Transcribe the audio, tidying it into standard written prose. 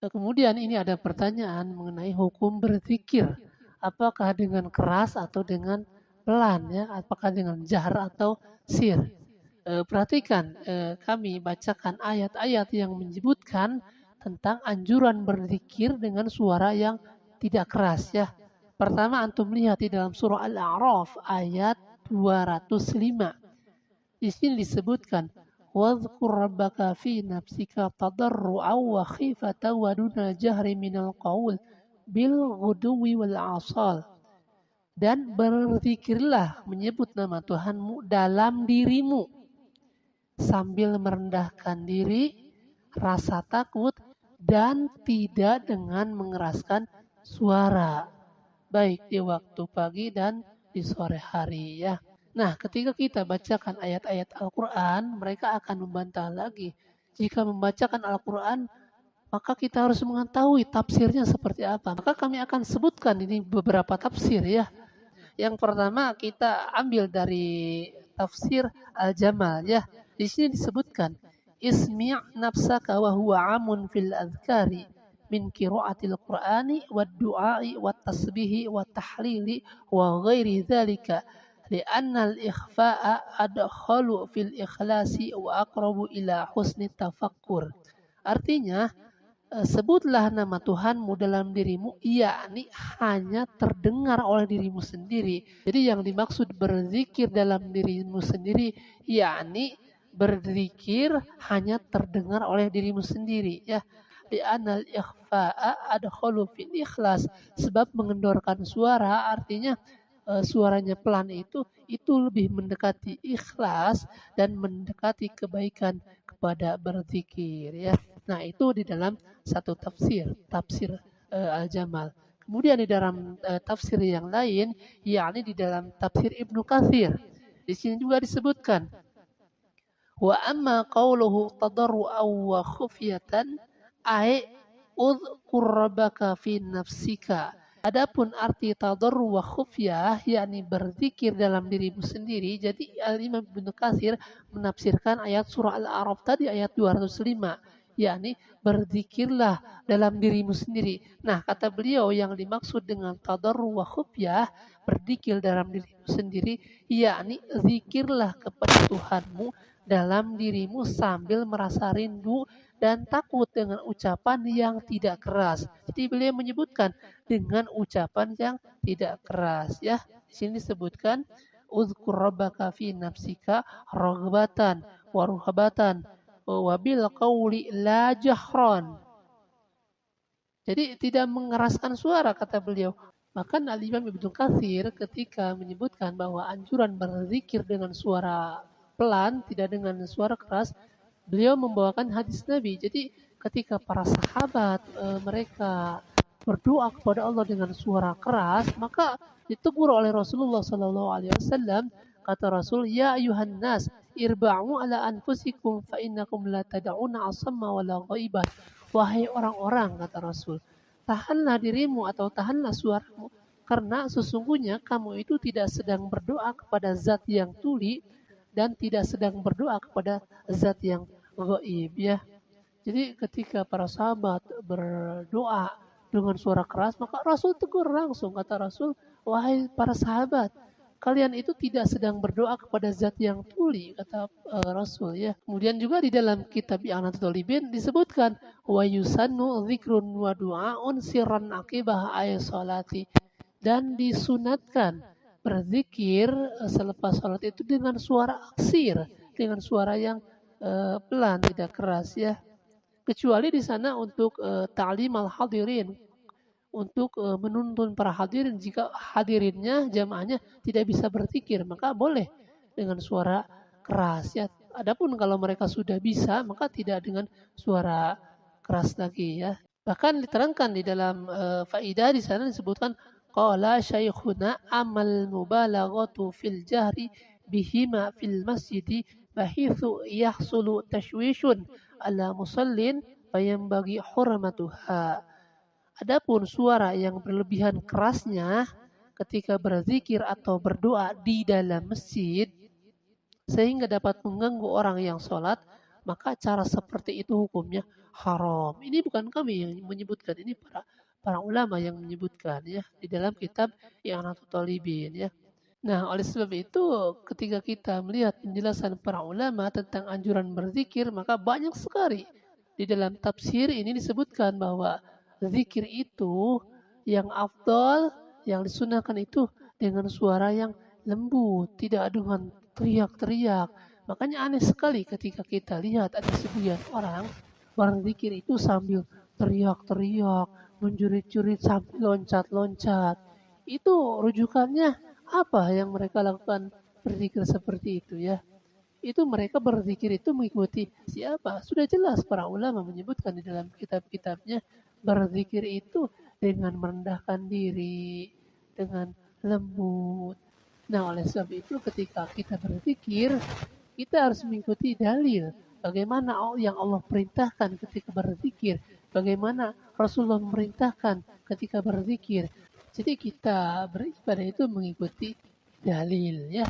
Kemudian ini ada pertanyaan mengenai hukum berzikir. Apakah dengan keras atau dengan pelan ya? Apakah dengan jahar atau sir? Perhatikan, kami bacakan ayat-ayat yang menyebutkan tentang anjuran berzikir dengan suara yang tidak keras ya. Pertama antum lihat di dalam surah Al-A'raf ayat 205. Di sini disebutkan wadhkur rabbaka fi nafsika tadarru'an wa khifatan wa dunal jahri minal qaul bil ghuduwi wal asal. Dan berzikirlah menyebut nama Tuhanmu dalam dirimu sambil merendahkan diri, rasa takut, dan tidak dengan mengeraskan suara. Baik di waktu pagi dan di sore hari ya. Nah, ketika kita bacakan ayat-ayat Al-Quran, mereka akan membantah lagi. Jika membacakan Al-Quran, maka kita harus mengetahui tafsirnya seperti apa. Maka kami akan sebutkan ini beberapa tafsir ya. Yang pertama kita ambil dari tafsir Al-Jamal ya. Di sini disebutkan ismi' nafsaka wa huwa amun fil adhkari min qiraatil qur'ani wad du'ai wat tasbihi wat tahlili wa ghairi dzalika li'anna al-ikhfa'a adkhalu fil ikhlasi wa aqrabu ila husni tafakkur. Artinya sebutlah nama Tuhanmu dalam dirimu, yakni hanya terdengar oleh dirimu sendiri. Jadi yang dimaksud berzikir dalam dirimu sendiri, yakni berzikir hanya terdengar oleh dirimu sendiri. Ya, li'anal ikhfa'a adkhalu fil ikhlas. Sebab mengendorkan suara artinya suaranya pelan itu lebih mendekati ikhlas dan mendekati kebaikan kepada berzikir ya. Nah, itu di dalam satu tafsir, tafsir Al-Jamal. Kemudian di dalam tafsir yang lain, yakni di dalam tafsir Ibnu Katsir. Di sini juga disebutkan wa amma qauluhu tadarru'an wa khufyatan ay udhkur rabbaka fi nafsika. Adapun arti tadarru wa khufyah yakni berzikir dalam dirimu sendiri. Jadi Al-Imam Ibnu Katsir menafsirkan ayat surah Al-A'raf tadi ayat 205, yakni berzikirlah dalam dirimu sendiri. Nah, kata beliau yang dimaksud dengan tadarru wa khufyah, berzikir dalam dirimu sendiri, yakni zikirlah kepada Tuhanmu dalam dirimu sambil merasa rindu dan takut dengan ucapan yang tidak keras. Jadi beliau menyebutkan dengan ucapan yang tidak keras ya. Di sini disebutkan uzkur rabbaka fi nafsika raghbatan wa ruhabatan wa bil qawli la jahran. Jadi tidak mengeraskan suara kata beliau. Bahkan Al-Imam Ibnu Katsir ketika menyebutkan bahwa anjuran berzikir dengan suara pelan, tidak dengan suara keras, beliau membawakan hadis Nabi. Jadi ketika para sahabat mereka berdoa kepada Allah dengan suara keras, maka ditegur oleh Rasulullah Sallallahu Alaihi Wasallam. Kata Rasul, Ya ayuhan nas, irba'u ala anfusikum fa innakum la tad'una asamma wala ghaiban. Wahai orang-orang, kata Rasul, tahanlah dirimu atau tahanlah suaramu, karena sesungguhnya kamu itu tidak sedang berdoa kepada zat yang tuli dan tidak sedang berdoa kepada zat yang gaib ya. Jadi ketika para sahabat berdoa dengan suara keras, maka Rasul tegur langsung. Kata Rasul, wahai para sahabat, kalian itu tidak sedang berdoa kepada zat yang tuli, kata Rasul ya. Kemudian juga di dalam kitab I'anatul Talibin disebutkan wa yusannu dzikrun wa du'aun sirran aqibah ayat salati, dan disunatkan berzikir selepas sholat itu dengan suara aksir, dengan suara yang pelan, tidak keras ya. Kecuali di sana untuk ta'lim al-hadirin, untuk menuntun para hadirin. Jika hadirinnya, jamaahnya tidak bisa berzikir, maka boleh dengan suara keras ya. Adapun kalau mereka sudah bisa, maka tidak dengan suara keras lagi ya. Bahkan diterangkan di dalam faidah di sana disebutkan qala syaikhuna amal mubalaghatu fil jahri bihima fil masjidi bahithu yahsulu tashwishun ala musallin fayambagi hurmatuha. Adapun suara yang berlebihan kerasnya ketika berzikir atau berdoa di dalam masjid sehingga dapat mengganggu orang yang sholat, maka cara seperti itu hukumnya haram. Ini bukan kami yang menyebutkan, ini para para ulama yang menyebutkan ya di dalam kitab I'anatul Talibin ya. Nah, oleh sebab itu ketika kita melihat penjelasan para ulama tentang anjuran berzikir, maka banyak sekali di dalam tafsir ini disebutkan bahwa zikir itu yang afdol, yang disunahkan itu dengan suara yang lembut, tidak dengan teriak-teriak. Makanya aneh sekali ketika kita lihat ada sebagian orang berzikir itu sambil teriak-teriak, menjerit-jerit sambil loncat-loncat. Itu rujukannya apa yang mereka lakukan berzikir seperti itu ya? Itu mereka berzikir itu mengikuti siapa? Sudah jelas para ulama menyebutkan di dalam kitab-kitabnya berzikir itu dengan merendahkan diri, dengan lembut. Nah, oleh sebab itu ketika kita berzikir, kita harus mengikuti dalil. Bagaimana yang Allah perintahkan ketika berzikir, bagaimana Rasulullah memerintahkan ketika berzikir. Jadi kita beribadah itu mengikuti dalil ya.